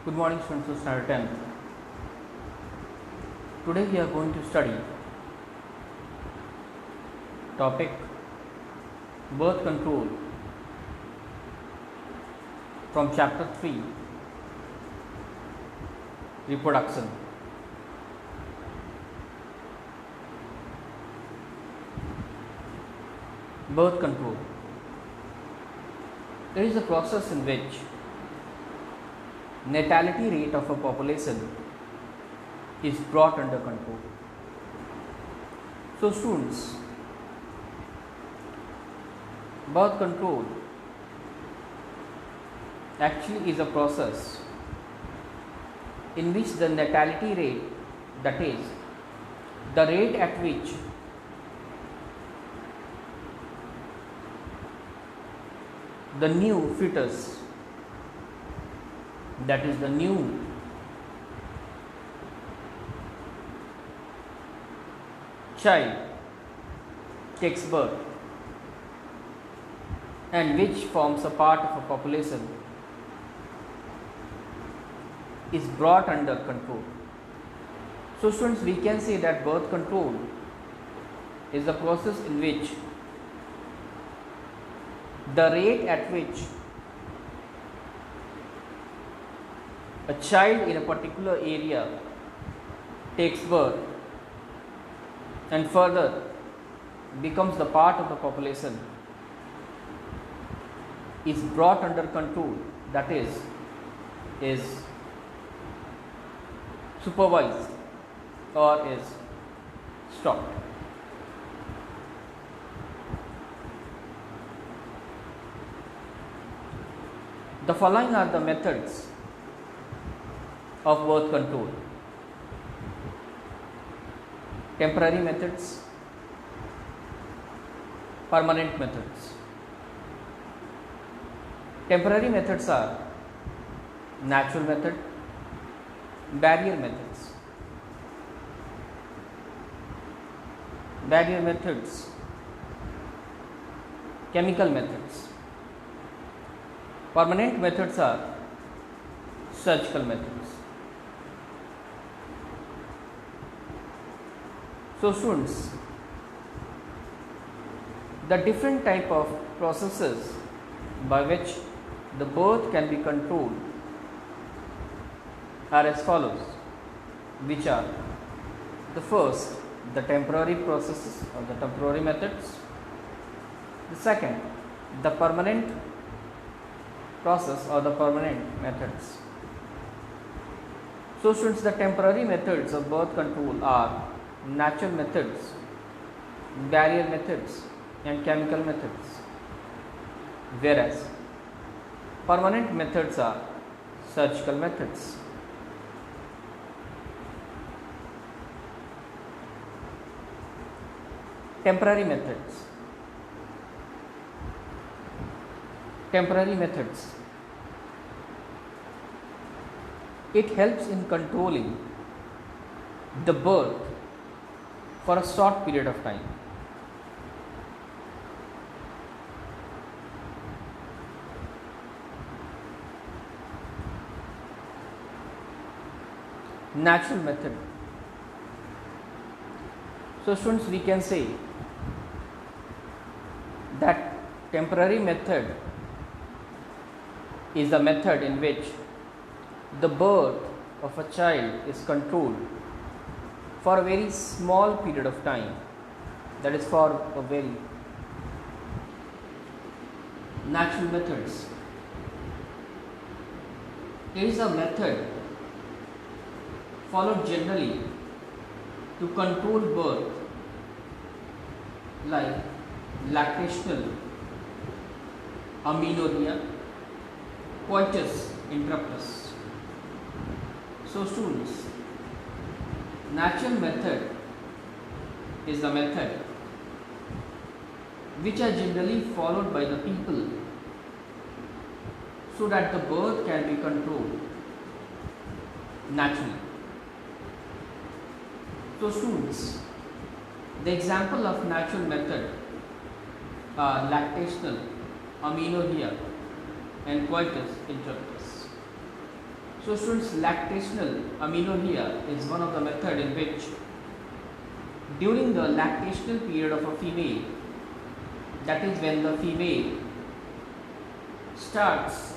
Good morning, students of standard 10th. Today we are going to study topic birth control from chapter 3 reproduction. Birth control. It is a process in which natality rate of a population is brought under control. So students, birth control actually is a process in which the natality rate, that is the rate at which the new fetus, that is the new child takes birth and which forms a part of a population is brought under control. So students, we can say that birth control is the process in which the rate at which a child in a particular area takes birth and further becomes the part of the population is brought under control, that is supervised or is stopped. The following are the methods of birth control: temporary methods, permanent methods. Temporary methods are natural method, barrier methods. Barrier methods, chemical methods. Permanent methods are surgical methods. So students, the different type of processes by which the birth can be controlled are as follows, which are: the first, the temporary processes or the temporary methods; the second, the permanent process or the permanent methods. So students, the temporary methods of birth control are natural methods, barrier methods and chemical methods, whereas permanent methods are surgical methods. Temporary methods. Temporary methods. It helps in controlling the birth for a short period of time. Natural method. So students, we can say that temporary method is the method in which the birth of a child is controlled for a very small period of time, that is for a very natural methods. It is a method followed generally to control birth, like lactational amenorrhea, coitus interruptus. So students, natural method is the method which are generally followed by the people so that the birth can be controlled naturally. So students, the example of natural method are lactational amenorrhea and coitus interruptus. So students, lactational amenorrhea is one of the method in which during the lactational period of a female, that is when the female starts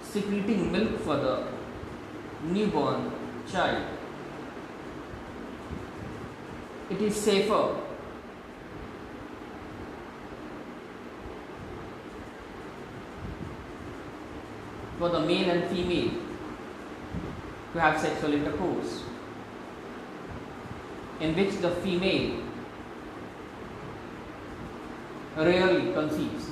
secreting milk for the newborn child, it is safer for the male and female to have sexual intercourse, in which the female rarely conceives.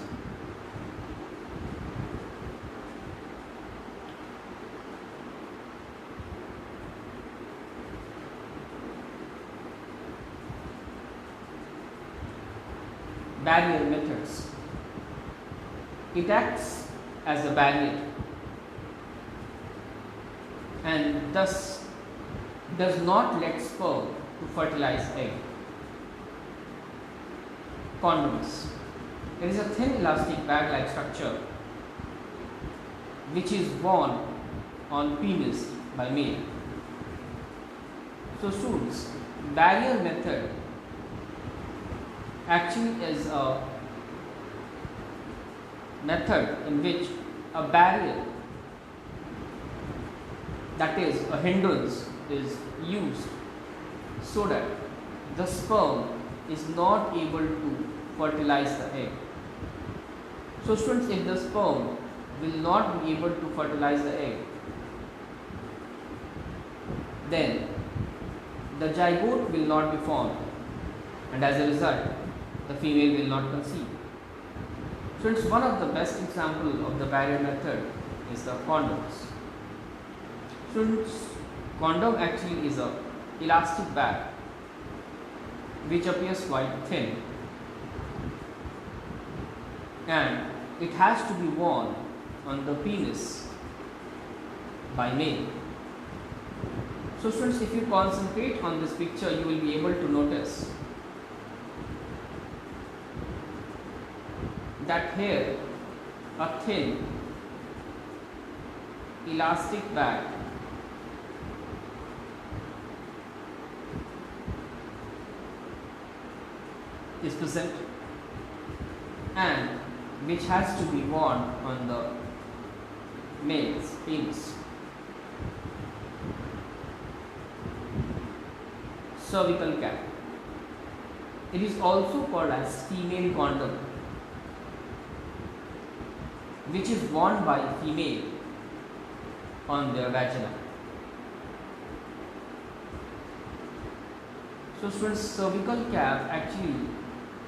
Barrier methods. It acts as a barrier and thus does not let sperm to fertilize egg. Condoms. It is a thin elastic bag-like structure which is worn on penis by male. So students, barrier method actually is a method in which a barrier, that is a hindrance, is used so that the sperm is not able to fertilize the egg. So students, if the sperm will not be able to fertilize the egg, then the zygote will not be formed, and as a result the female will not conceive. Students, one of the best example of the barrier method is the condoms. Students, condom actually is a elastic bag which appears quite thin and it has to be worn on the penis by male. So students, if you concentrate on this picture, you will be able to notice that here a thin elastic bag is present and which has to be worn on the male's penis. Cervical cap. It is also called as female condom, which is worn by female on their vagina. So students, cervical cap actually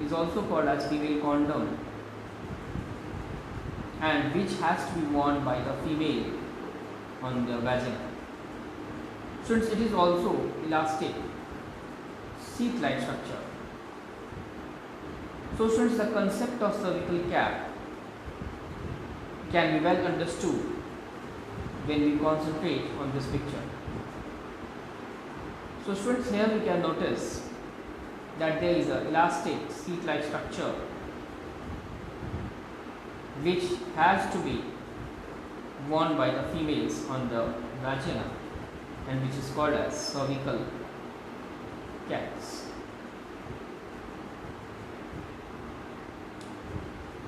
is also called as female condom and which has to be worn by the female on their vagina. Students, it is also elastic, sheath-like structure. So students, the concept of cervical cap can be well understood when we concentrate on this picture. So students, here we can notice that there is an elastic sheath-like structure which has to be worn by the females on the vagina and which is called as cervical caps.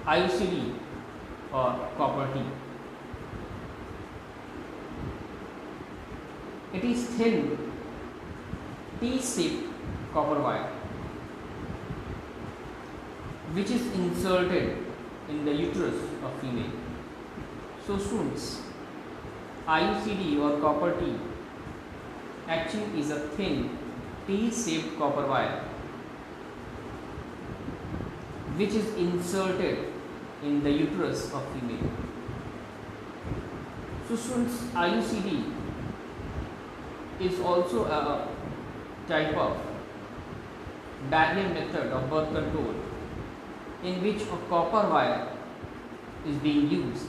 IUCD or copper T. It is thin T-shaped copper wire which is inserted in the uterus of female. So students, IUCD or copper T actually is a thin T-shaped copper wire which is inserted in the uterus of female. So students, IUCD is also a type of barrier method of birth control in which a copper wire is being used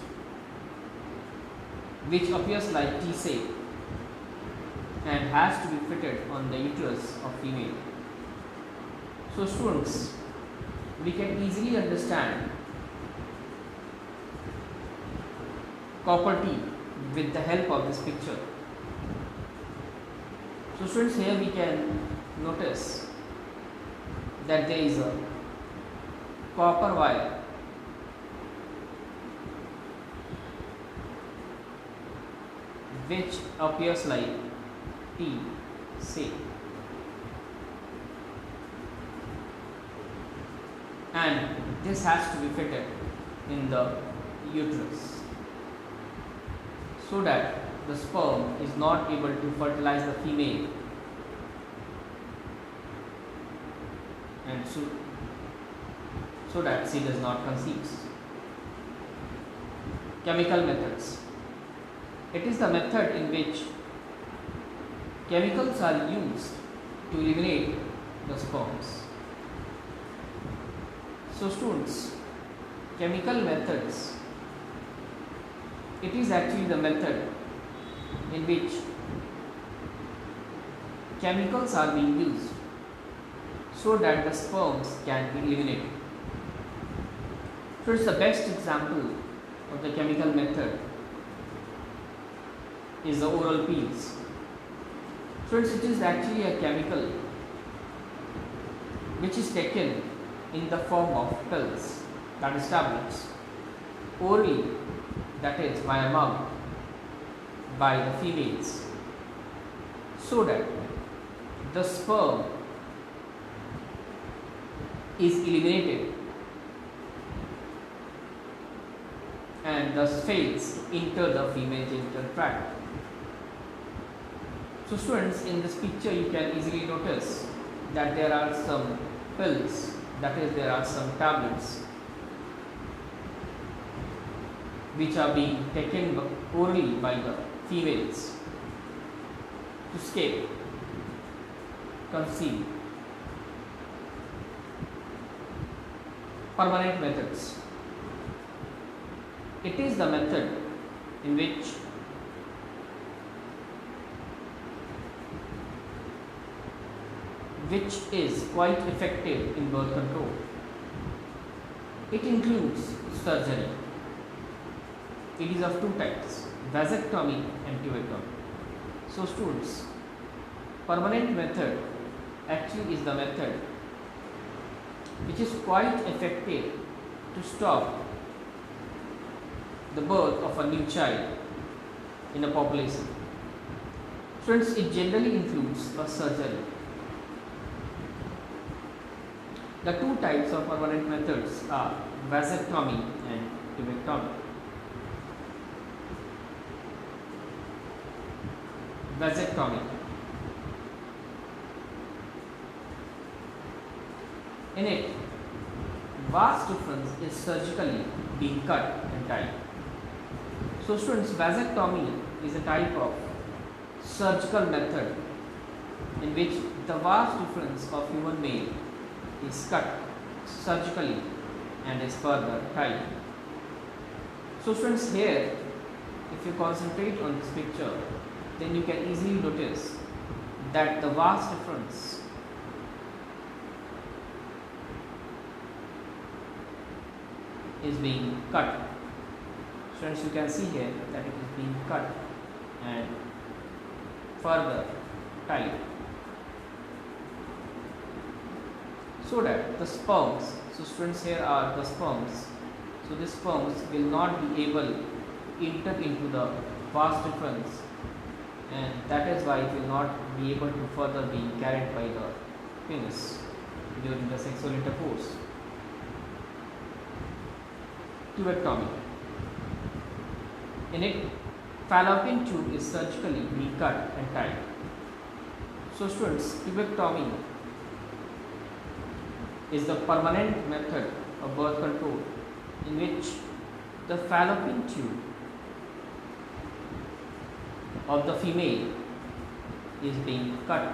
which appears like T-shape and has to be fitted on the uterus of female. So students, we can easily understand copper T with the help of this picture. So students, here we can notice that there is a copper wire which appears like T shape, and this has to be fitted in the uterus so that the sperm is not able to fertilize the female, and so that she does not conceive. Chemical methods. It is the method in which chemicals are used to eliminate the sperms. So students, chemical methods, it is actually the method in which chemicals are being used so that the sperms can be eliminated. So it's the best example of the chemical method is the oral pills. So it is actually a chemical which is taken in the form of pills, that is tablets, orally, that is via mouth, by the females, so that the sperm is eliminated and thus fails to enter the female genital tract. So students, in this picture you can easily notice that there are some pills, that is there are some tablets which are being taken orally by the females to escape, conceive. Permanent methods. It is the method in which is quite effective in birth control. It includes surgery. It is of two types, vasectomy and tubectomy. So students, permanent method actually is the method which is quite effective to stop the birth of a new child in a population. Students, it generally includes a surgery. The two types of permanent methods are vasectomy and tubectomy. Vasectomy. In it, vas deferens is surgically being cut and tied. So students, vasectomy is a type of surgical method in which the vas deferens of human male is cut surgically and is further tied. So students, here if you concentrate on this picture, then you can easily notice that the vas deferens is being cut. Students, you can see here that it is being cut and further tied, so that the sperms, so students, here are the sperms, so the sperms will not be able to enter into the vas deferens, and that is why it will not be able to further be carried by the penis during the sexual intercourse. Tubectomy. In it, fallopian tube is surgically being cut and tied. So students, tubectomy is the permanent method of birth control in which the fallopian tube of the female is being cut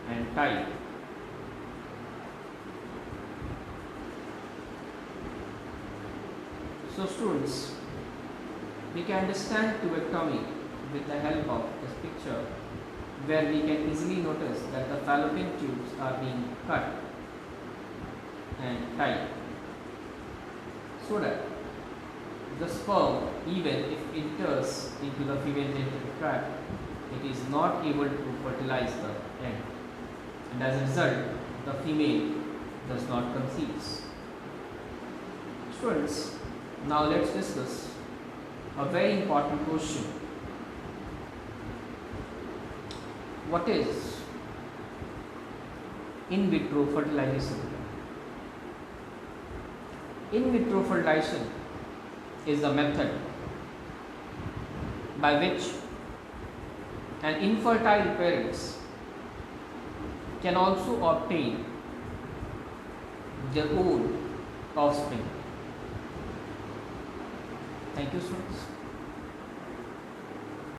and tied. So students, we can understand tubectomy with the help of this picture, where we can easily notice that the fallopian tubes are being cut and tied, so that the sperm, even if it enters into the female genital tract, it is not able to fertilize the egg, and as a result, the female does not conceive. Students, now let's discuss a very important question. What is in vitro fertilization? In vitro fertilization is a method by which an infertile parents can also obtain their own offspring. Thank you, students.